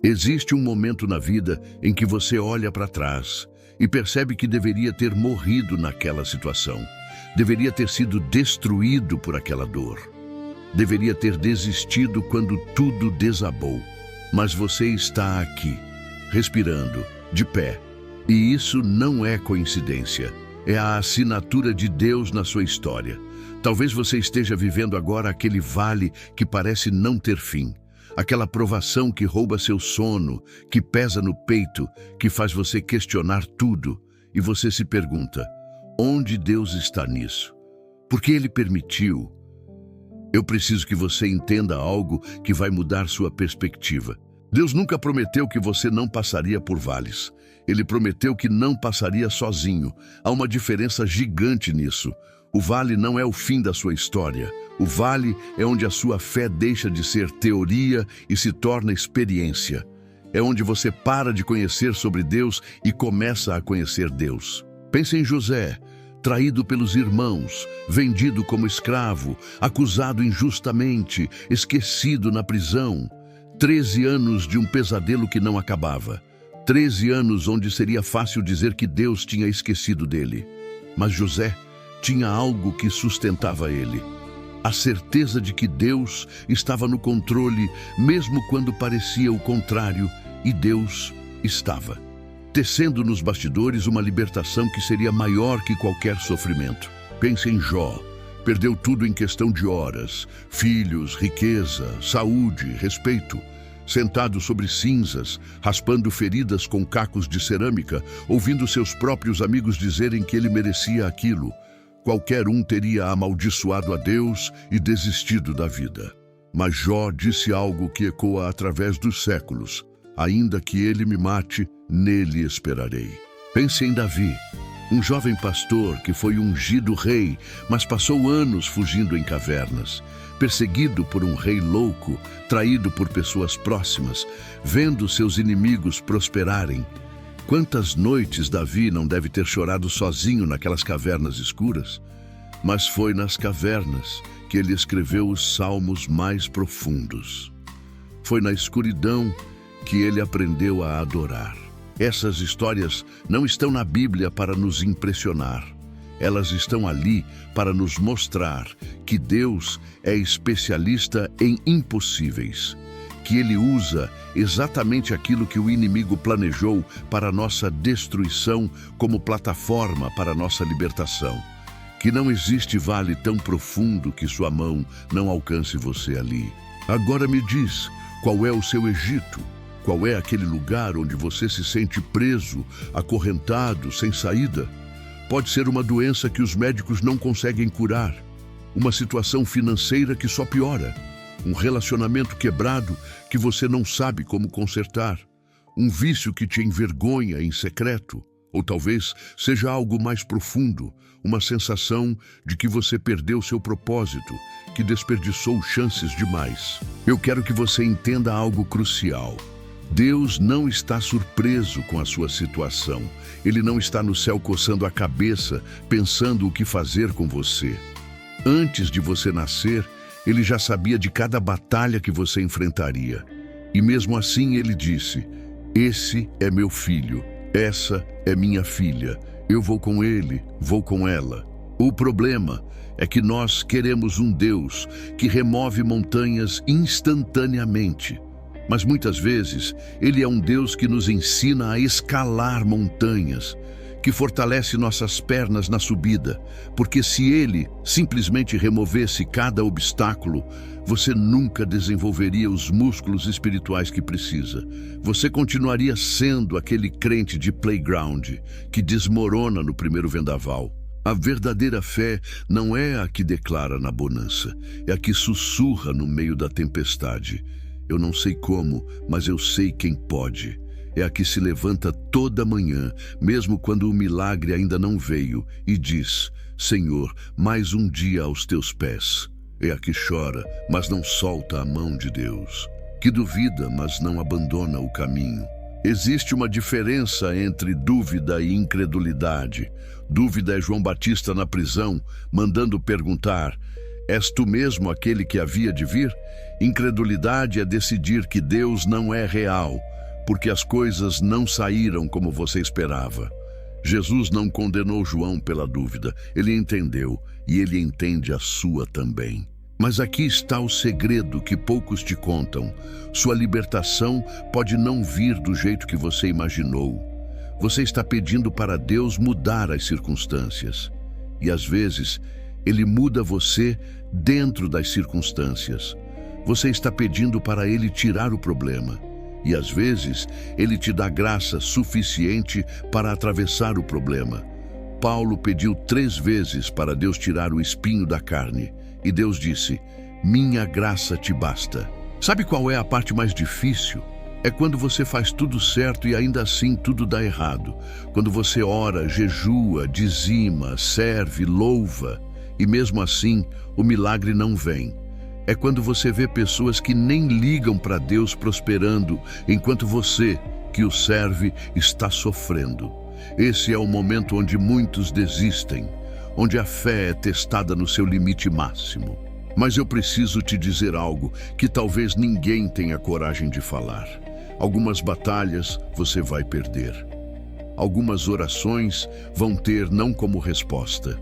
Existe um momento na vida em que você olha para trás e percebe que deveria ter morrido naquela situação, deveria ter sido destruído por aquela dor, deveria ter desistido quando tudo desabou. Mas você está aqui, respirando, de pé. E isso não é coincidência, é a assinatura de Deus na sua história. Talvez você esteja vivendo agora aquele vale que parece não ter fim, aquela provação que rouba seu sono, que pesa no peito, que faz você questionar tudo, e você se pergunta, onde Deus está nisso? Por que Ele permitiu? Eu preciso que você entenda algo que vai mudar sua perspectiva. Deus nunca prometeu que você não passaria por vales. Ele prometeu que não passaria sozinho. Há uma diferença gigante nisso. O vale não é o fim da sua história. O vale é onde a sua fé deixa de ser teoria e se torna experiência. É onde você para de conhecer sobre Deus e começa a conhecer Deus. Pense em José, traído pelos irmãos, vendido como escravo, acusado injustamente, esquecido na prisão. 13 anos de um pesadelo que não acabava. 13 anos onde seria fácil dizer que Deus tinha esquecido dele. Mas José tinha algo que sustentava ele. A certeza de que Deus estava no controle, mesmo quando parecia o contrário, e Deus estava tecendo nos bastidores uma libertação que seria maior que qualquer sofrimento. Pense em Jó. Perdeu tudo em questão de horas. Filhos, riqueza, saúde, respeito. Sentado sobre cinzas, raspando feridas com cacos de cerâmica, ouvindo seus próprios amigos dizerem que ele merecia aquilo. Qualquer um teria amaldiçoado a Deus e desistido da vida. Mas Jó disse algo que ecoa através dos séculos. Ainda que ele me mate, nele esperarei. Pense em Davi, um jovem pastor que foi ungido rei, mas passou anos fugindo em cavernas, perseguido por um rei louco, traído por pessoas próximas, vendo seus inimigos prosperarem. Quantas noites Davi não deve ter chorado sozinho naquelas cavernas escuras? Mas foi nas cavernas que ele escreveu os salmos mais profundos. Foi na escuridão que ele aprendeu a adorar. Essas histórias não estão na Bíblia para nos impressionar. Elas estão ali para nos mostrar que Deus é especialista em impossíveis, que Ele usa exatamente aquilo que o inimigo planejou para nossa destruição como plataforma para nossa libertação, que não existe vale tão profundo que sua mão não alcance você ali. Agora me diz, qual é o seu Egito? Qual é aquele lugar onde você se sente preso, acorrentado, sem saída? Pode ser uma doença que os médicos não conseguem curar, uma situação financeira que só piora, um relacionamento quebrado que você não sabe como consertar, um vício que te envergonha em secreto, ou talvez seja algo mais profundo, uma sensação de que você perdeu seu propósito, que desperdiçou chances demais. Eu quero que você entenda algo crucial. Deus não está surpreso com a sua situação. Ele não está no céu coçando a cabeça, pensando o que fazer com você. Antes de você nascer, Ele já sabia de cada batalha que você enfrentaria. E mesmo assim Ele disse, esse é meu filho, essa é minha filha. Eu vou com ele, vou com ela. O problema é que nós queremos um Deus que remove montanhas instantaneamente. Mas muitas vezes, Ele é um Deus que nos ensina a escalar montanhas, que fortalece nossas pernas na subida, porque se Ele simplesmente removesse cada obstáculo, você nunca desenvolveria os músculos espirituais que precisa. Você continuaria sendo aquele crente de playground, que desmorona no primeiro vendaval. A verdadeira fé não é a que declara na bonança, é a que sussurra no meio da tempestade. Eu não sei como, mas eu sei quem pode. É a que se levanta toda manhã, mesmo quando o milagre ainda não veio, e diz, Senhor, mais um dia aos teus pés. É a que chora, mas não solta a mão de Deus, que duvida, mas não abandona o caminho. Existe uma diferença entre dúvida e incredulidade. Dúvida é João Batista na prisão, mandando perguntar, és tu mesmo aquele que havia de vir? Incredulidade é decidir que Deus não é real, porque as coisas não saíram como você esperava. Jesus não condenou João pela dúvida, ele entendeu e ele entende a sua também. Mas aqui está o segredo que poucos te contam. Sua libertação pode não vir do jeito que você imaginou. Você está pedindo para Deus mudar as circunstâncias. E às vezes, Ele muda você dentro das circunstâncias. Você está pedindo para Ele tirar o problema. E às vezes, Ele te dá graça suficiente para atravessar o problema. Paulo pediu 3 vezes para Deus tirar o espinho da carne. E Deus disse, minha graça te basta. Sabe qual é a parte mais difícil? É quando você faz tudo certo e ainda assim tudo dá errado. Quando você ora, jejua, dizima, serve, louva e mesmo assim o milagre não vem. É quando você vê pessoas que nem ligam para Deus prosperando, enquanto você, que o serve, está sofrendo. Esse é o momento onde muitos desistem, onde a fé é testada no seu limite máximo. Mas eu preciso te dizer algo que talvez ninguém tenha coragem de falar. Algumas batalhas você vai perder. Algumas orações vão ter não como resposta.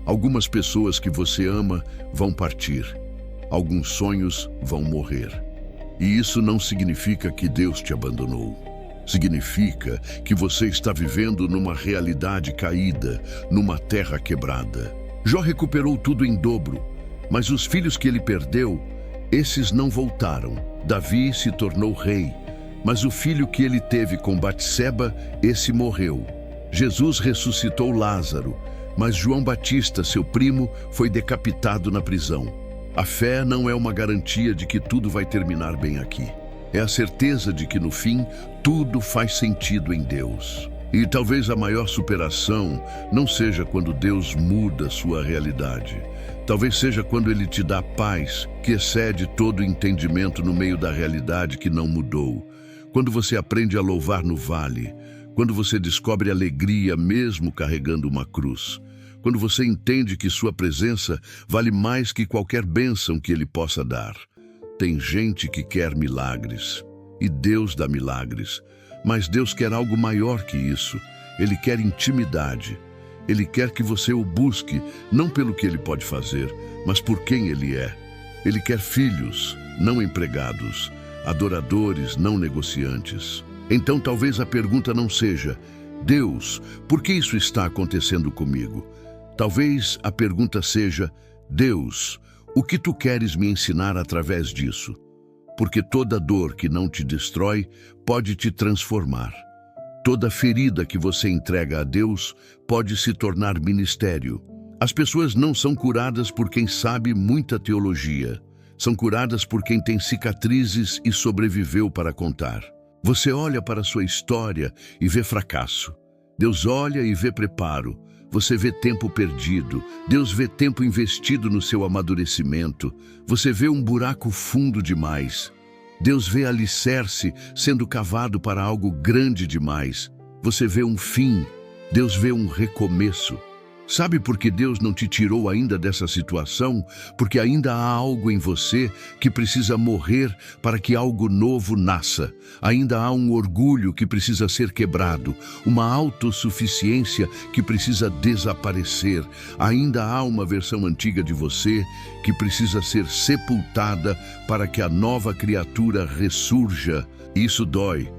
Algumas pessoas que você ama vão partir. Alguns sonhos vão morrer. E isso não significa que Deus te abandonou. Significa que você está vivendo numa realidade caída, numa terra quebrada. Jó recuperou tudo em dobro, mas os filhos que ele perdeu, esses não voltaram. Davi se tornou rei, mas o filho que ele teve com Batseba, esse morreu. Jesus ressuscitou Lázaro, mas João Batista, seu primo, foi decapitado na prisão. A fé não é uma garantia de que tudo vai terminar bem aqui. É a certeza de que, no fim, tudo faz sentido em Deus. E talvez a maior superação não seja quando Deus muda sua realidade. Talvez seja quando Ele te dá paz, que excede todo entendimento no meio da realidade que não mudou. Quando você aprende a louvar no vale. Quando você descobre alegria mesmo carregando uma cruz. Quando você entende que sua presença vale mais que qualquer bênção que Ele possa dar. Tem gente que quer milagres, e Deus dá milagres, mas Deus quer algo maior que isso. Ele quer intimidade. Ele quer que você o busque, não pelo que Ele pode fazer, mas por quem Ele é. Ele quer filhos, não empregados, adoradores, não negociantes. Então talvez a pergunta não seja, Deus, por que isso está acontecendo comigo? Talvez a pergunta seja, Deus, o que tu queres me ensinar através disso? Porque toda dor que não te destrói pode te transformar. Toda ferida que você entrega a Deus pode se tornar ministério. As pessoas não são curadas por quem sabe muita teologia. São curadas por quem tem cicatrizes e sobreviveu para contar. Você olha para sua história e vê fracasso. Deus olha e vê preparo. Você vê tempo perdido, Deus vê tempo investido no seu amadurecimento. Você vê um buraco fundo demais. Deus vê alicerce sendo cavado para algo grande demais. Você vê um fim, Deus vê um recomeço. Sabe por que Deus não te tirou ainda dessa situação? Porque ainda há algo em você que precisa morrer para que algo novo nasça. Ainda há um orgulho que precisa ser quebrado, uma autossuficiência que precisa desaparecer. Ainda há uma versão antiga de você que precisa ser sepultada para que a nova criatura ressurja. Isso dói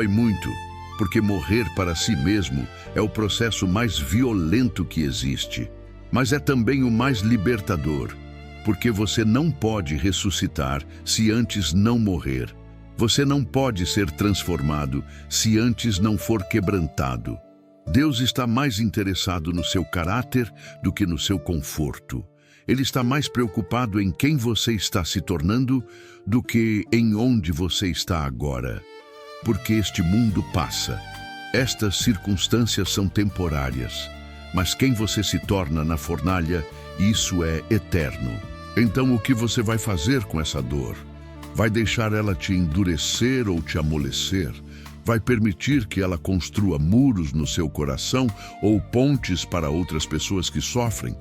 muito. Porque morrer para si mesmo é o processo mais violento que existe. Mas é também o mais libertador, porque você não pode ressuscitar se antes não morrer. Você não pode ser transformado se antes não for quebrantado. Deus está mais interessado no seu caráter do que no seu conforto. Ele está mais preocupado em quem você está se tornando do que em onde você está agora. Porque este mundo passa. Estas circunstâncias são temporárias, mas quem você se torna na fornalha, isso é eterno. Então o que você vai fazer com essa dor? Vai deixar ela te endurecer ou te amolecer? Vai permitir que ela construa muros no seu coração ou pontes para outras pessoas que sofrem?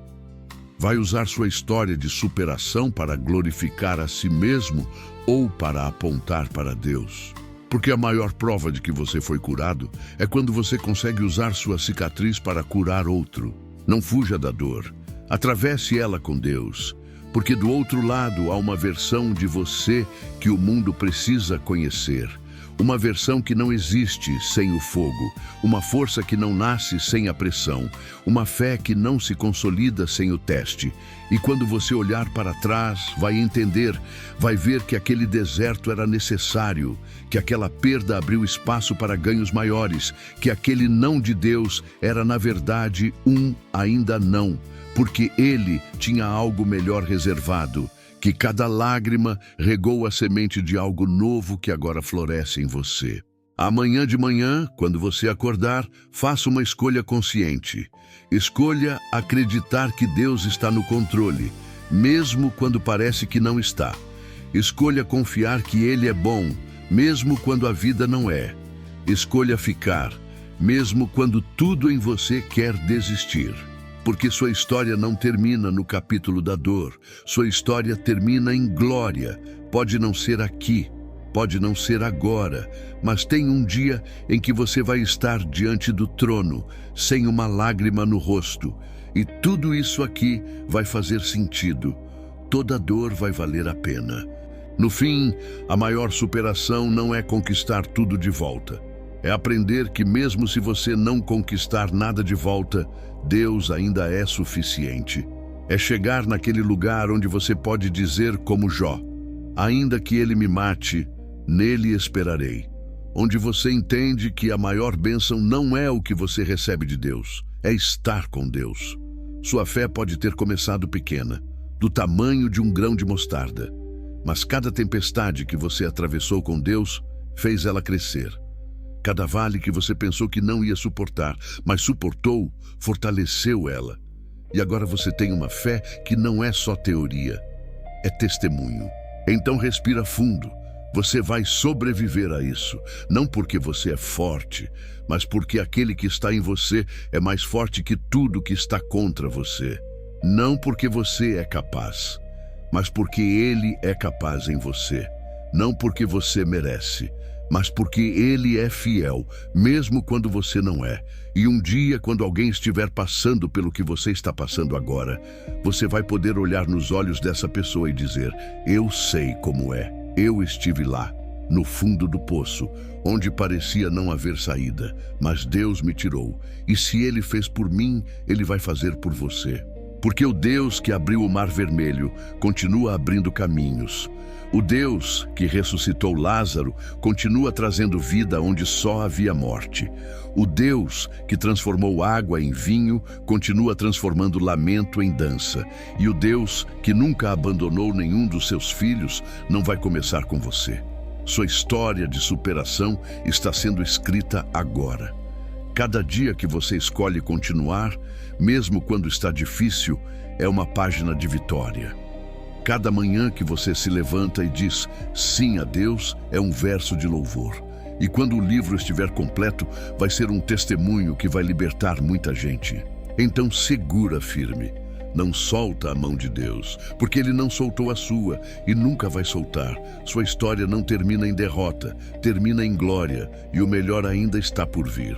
Vai usar sua história de superação para glorificar a si mesmo ou para apontar para Deus? Porque a maior prova de que você foi curado é quando você consegue usar sua cicatriz para curar outro. Não fuja da dor. Atravesse ela com Deus. Porque do outro lado há uma versão de você que o mundo precisa conhecer. Uma versão que não existe sem o fogo, uma força que não nasce sem a pressão, uma fé que não se consolida sem o teste. E quando você olhar para trás, vai entender, vai ver que aquele deserto era necessário, que aquela perda abriu espaço para ganhos maiores, que aquele não de Deus era na verdade um ainda não, porque Ele tinha algo melhor reservado. Que cada lágrima regou a semente de algo novo que agora floresce em você. Amanhã de manhã, quando você acordar, faça uma escolha consciente. Escolha acreditar que Deus está no controle, mesmo quando parece que não está. Escolha confiar que Ele é bom, mesmo quando a vida não é. Escolha ficar, mesmo quando tudo em você quer desistir. Porque sua história não termina no capítulo da dor. Sua história termina em glória. Pode não ser aqui, pode não ser agora, mas tem um dia em que você vai estar diante do trono, sem uma lágrima no rosto. E tudo isso aqui vai fazer sentido. Toda dor vai valer a pena. No fim, a maior superação não é conquistar tudo de volta. É aprender que mesmo se você não conquistar nada de volta, Deus ainda é suficiente. É chegar naquele lugar onde você pode dizer como Jó: ainda que ele me mate, nele esperarei. Onde você entende que a maior bênção não é o que você recebe de Deus, é estar com Deus. Sua fé pode ter começado pequena, do tamanho de um grão de mostarda, mas cada tempestade que você atravessou com Deus fez ela crescer. Cada vale que você pensou que não ia suportar, mas suportou, fortaleceu ela. E agora você tem uma fé que não é só teoria, é testemunho. Então respira fundo. Você vai sobreviver a isso, não porque você é forte, mas porque aquele que está em você é mais forte que tudo que está contra você. Não porque você é capaz, mas porque Ele é capaz em você. Não porque você merece, mas porque Ele é fiel, mesmo quando você não é. E um dia, quando alguém estiver passando pelo que você está passando agora, você vai poder olhar nos olhos dessa pessoa e dizer: eu sei como é, eu estive lá, no fundo do poço, onde parecia não haver saída, mas Deus me tirou. E se Ele fez por mim, Ele vai fazer por você. Porque o Deus que abriu o Mar Vermelho continua abrindo caminhos. O Deus que ressuscitou Lázaro continua trazendo vida onde só havia morte. O Deus que transformou água em vinho continua transformando lamento em dança. E o Deus que nunca abandonou nenhum dos seus filhos não vai começar com você. Sua história de superação está sendo escrita agora. Cada dia que você escolhe continuar, mesmo quando está difícil, é uma página de vitória. Cada manhã que você se levanta e diz sim a Deus é um verso de louvor. E quando o livro estiver completo, vai ser um testemunho que vai libertar muita gente. Então segura firme. Não solta a mão de Deus, porque Ele não soltou a sua e nunca vai soltar. Sua história não termina em derrota, termina em glória, e o melhor ainda está por vir.